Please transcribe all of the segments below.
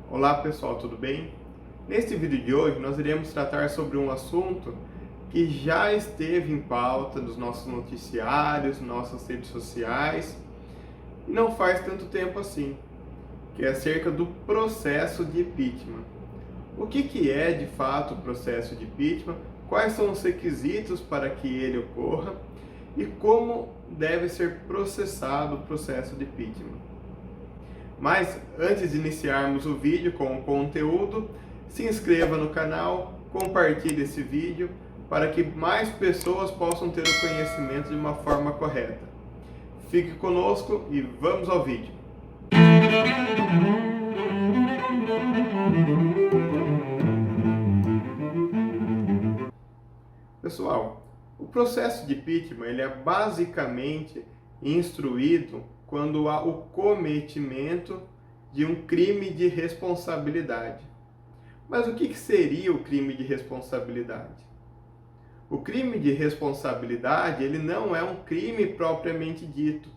Olá pessoal, tudo bem? Neste vídeo de hoje nós iremos tratar sobre um assunto que já esteve em pauta dos nossos noticiários, nossas redes sociais, e não faz tanto tempo assim, que é acerca do processo de impeachment. O que é de fato o processo de impeachment, quais são os requisitos para que ele ocorra e como deve ser processado o processo de impeachment. Mas antes de iniciarmos o vídeo com o conteúdo, se inscreva no canal, compartilhe esse vídeo para que mais pessoas possam ter o conhecimento de uma forma correta. Fique conosco e vamos ao vídeo. Pessoal, o processo de impeachment ele é basicamente instruído quando há o cometimento de um crime de responsabilidade. Mas o que seria o crime de responsabilidade? O crime de responsabilidade ele não é um crime propriamente dito.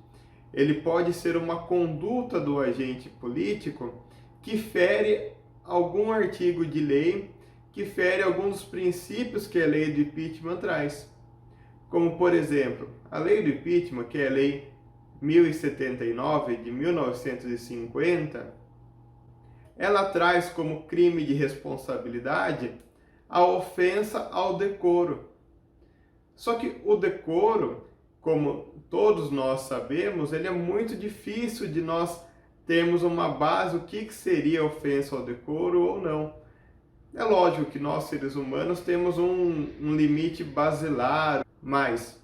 Ele pode ser uma conduta do agente político que fere algum artigo de lei, que fere alguns dos princípios que a lei do impeachment traz. Como, por exemplo, a lei do impeachment, que é a lei 1079 de 1950, ela traz como crime de responsabilidade a ofensa ao decoro. Só que o decoro, como todos nós sabemos, ele é muito difícil de nós termos uma base, o que seria ofensa ao decoro ou não. É lógico que nós, seres humanos, temos um limite basilar, mas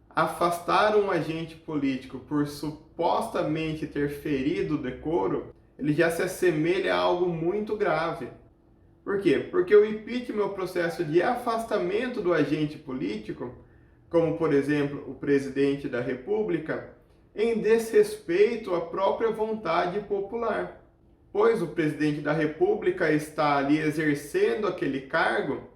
afastar um agente político por supostamente ter ferido o decoro, ele já se assemelha a algo muito grave. Por quê? Porque o impeachment é o processo de afastamento do agente político, como por exemplo o presidente da República, em desrespeito à própria vontade popular. Pois o presidente da República está ali exercendo aquele cargo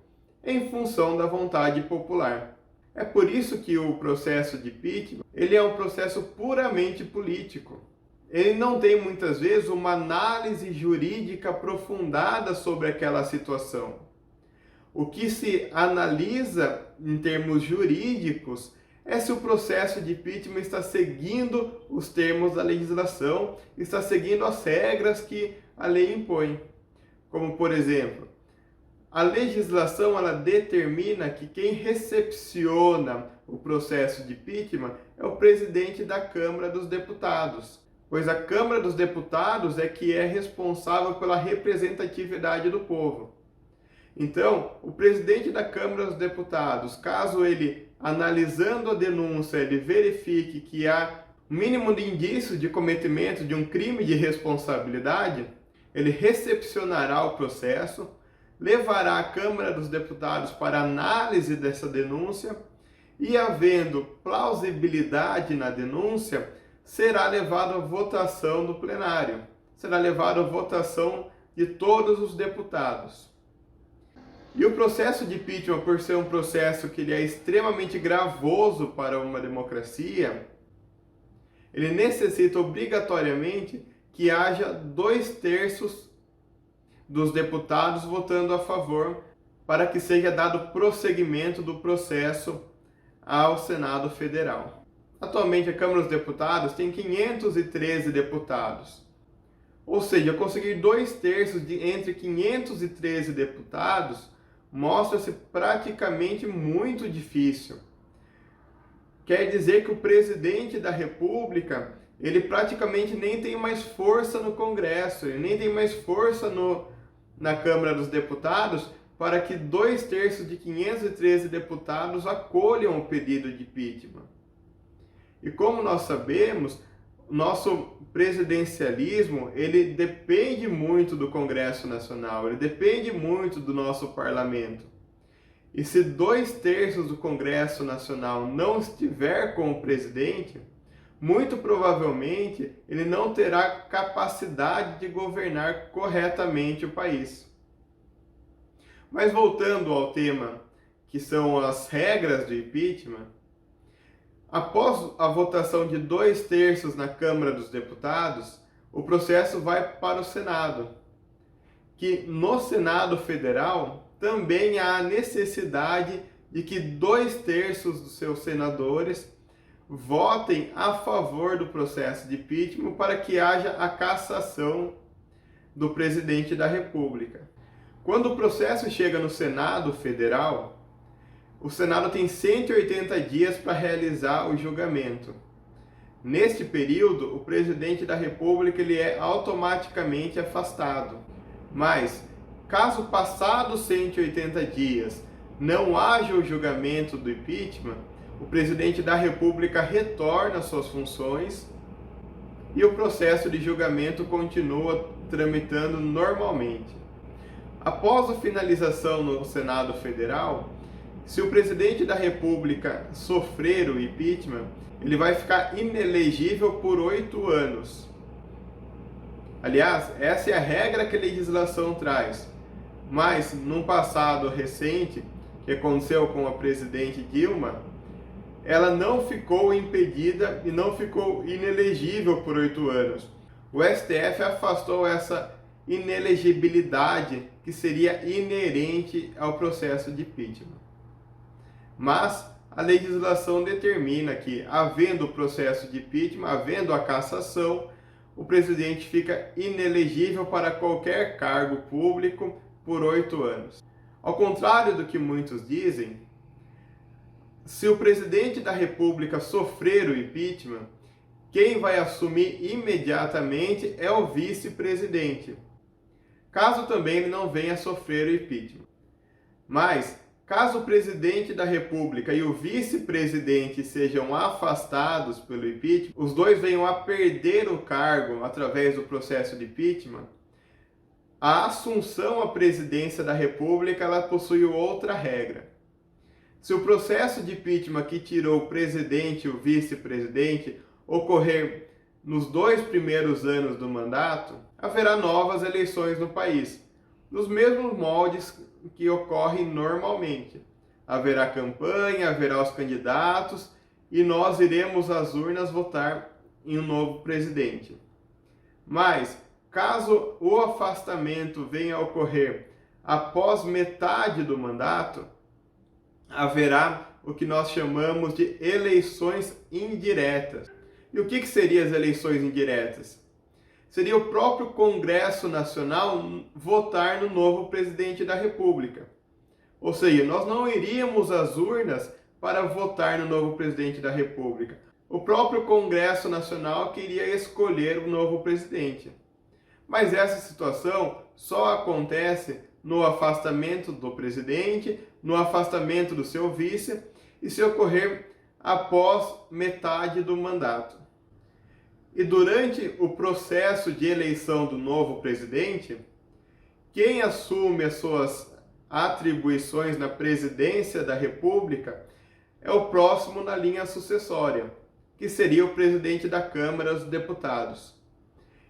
em função da vontade popular. É por isso que o processo de impeachment, ele é um processo puramente político. Ele não tem muitas vezes uma análise jurídica aprofundada sobre aquela situação. O que se analisa em termos jurídicos é se o processo de impeachment está seguindo os termos da legislação, está seguindo as regras que a lei impõe. Como, por exemplo, a legislação ela determina que quem recepciona o processo de impeachment é o presidente da Câmara dos Deputados, pois a Câmara dos Deputados é que é responsável pela representatividade do povo. Então, o presidente da Câmara dos Deputados, caso ele, analisando a denúncia, ele verifique que há um mínimo de indício de cometimento de um crime de responsabilidade, ele recepcionará o processo, levará a Câmara dos Deputados para análise dessa denúncia e, havendo plausibilidade na denúncia, será levado à votação do plenário, será levado à votação de todos os deputados. E o processo de impeachment, por ser um processo que ele é extremamente gravoso para uma democracia, ele necessita obrigatoriamente que haja 2/3 dos deputados votando a favor para que seja dado prosseguimento do processo ao Senado Federal. Atualmente a Câmara dos Deputados tem 513 deputados. Ou seja, conseguir 2/3 entre 513 deputados mostra-se praticamente muito difícil. Quer dizer que o presidente da República, ele praticamente nem tem mais força no Congresso, ele nem tem mais força na Câmara dos Deputados para que 2/3 de 513 deputados acolham o pedido de impeachment. E como nós sabemos, nosso presidencialismo, ele depende muito do Congresso Nacional, ele depende muito do nosso parlamento. E se 2/3 do Congresso Nacional não estiver com o presidente, muito provavelmente ele não terá capacidade de governar corretamente o país. Mas voltando ao tema, que são as regras do impeachment, após a votação de 2/3 na Câmara dos Deputados, o processo vai para o Senado. que no Senado Federal também há a necessidade de que 2/3 dos seus senadores votem a favor do processo de impeachment para que haja a cassação do presidente da República. Quando o processo chega no Senado Federal, o Senado tem 180 dias para realizar o julgamento. Neste período, o presidente da República ele é automaticamente afastado. Mas, caso passados 180 dias não haja o julgamento do impeachment, o presidente da República retorna às suas funções e o processo de julgamento continua tramitando normalmente. Após a finalização no Senado Federal, se o presidente da República sofrer o impeachment, ele vai ficar inelegível por 8 anos. Aliás, essa é a regra que a legislação traz. Mas, num passado recente, que aconteceu com a presidente Dilma, ela não ficou impedida e não ficou inelegível por 8 anos. O STF afastou essa inelegibilidade que seria inerente ao processo de impeachment. Mas a legislação determina que, havendo o processo de impeachment, havendo a cassação, o presidente fica inelegível para qualquer cargo público por 8 anos. Ao contrário do que muitos dizem, se o presidente da República sofrer o impeachment, quem vai assumir imediatamente é o vice-presidente, caso também ele não venha a sofrer o impeachment. Mas, caso o presidente da República e o vice-presidente sejam afastados pelo impeachment, os dois venham a perder o cargo através do processo de impeachment, a assunção à presidência da República ela possui outra regra. Se o processo de impeachment que tirou o presidente e o vice-presidente ocorrer nos 2 primeiros anos do mandato, haverá novas eleições no país, nos mesmos moldes que ocorrem normalmente. Haverá campanha, haverá os candidatos e nós iremos às urnas votar em um novo presidente. Mas, caso o afastamento venha a ocorrer após metade do mandato, haverá o que nós chamamos de eleições indiretas. E o que seriam as eleições indiretas? Seria o próprio Congresso Nacional votar no novo presidente da República. Ou seja, nós não iríamos às urnas para votar no novo presidente da República. O próprio Congresso Nacional queria escolher o novo presidente. Mas essa situação só acontece no afastamento do presidente, no afastamento do seu vice e se ocorrer após metade do mandato. E durante o processo de eleição do novo presidente, quem assume as suas atribuições na presidência da República é o próximo na linha sucessória, que seria o presidente da Câmara dos Deputados.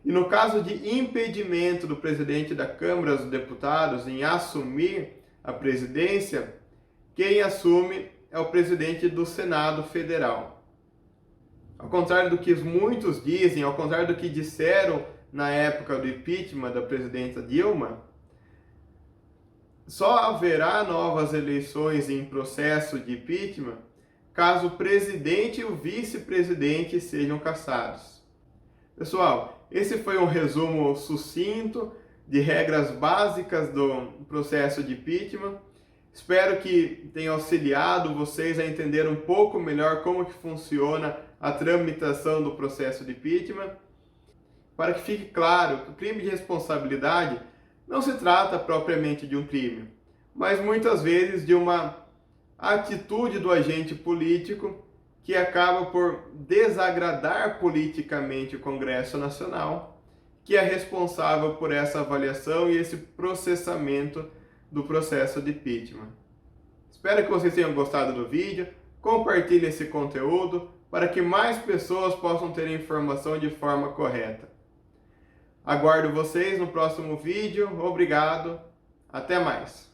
E no caso de impedimento do presidente da Câmara dos Deputados em assumir a presidência, quem assume é o presidente do Senado Federal. Ao contrário do que muitos dizem, ao contrário do que disseram na época do impeachment da presidenta Dilma, só haverá novas eleições em processo de impeachment caso o presidente e o vice-presidente sejam cassados. Pessoal, esse foi um resumo sucinto de regras básicas do processo de impeachment. Espero que tenha auxiliado vocês a entender um pouco melhor como que funciona a tramitação do processo de impeachment, para que fique claro que o crime de responsabilidade não se trata propriamente de um crime, mas muitas vezes de uma atitude do agente político que acaba por desagradar politicamente o Congresso Nacional, que é responsável por essa avaliação e esse processamento do processo de impeachment. Espero que vocês tenham gostado do vídeo, compartilhe esse conteúdo para que mais pessoas possam ter informação de forma correta. Aguardo vocês no próximo vídeo, obrigado, até mais!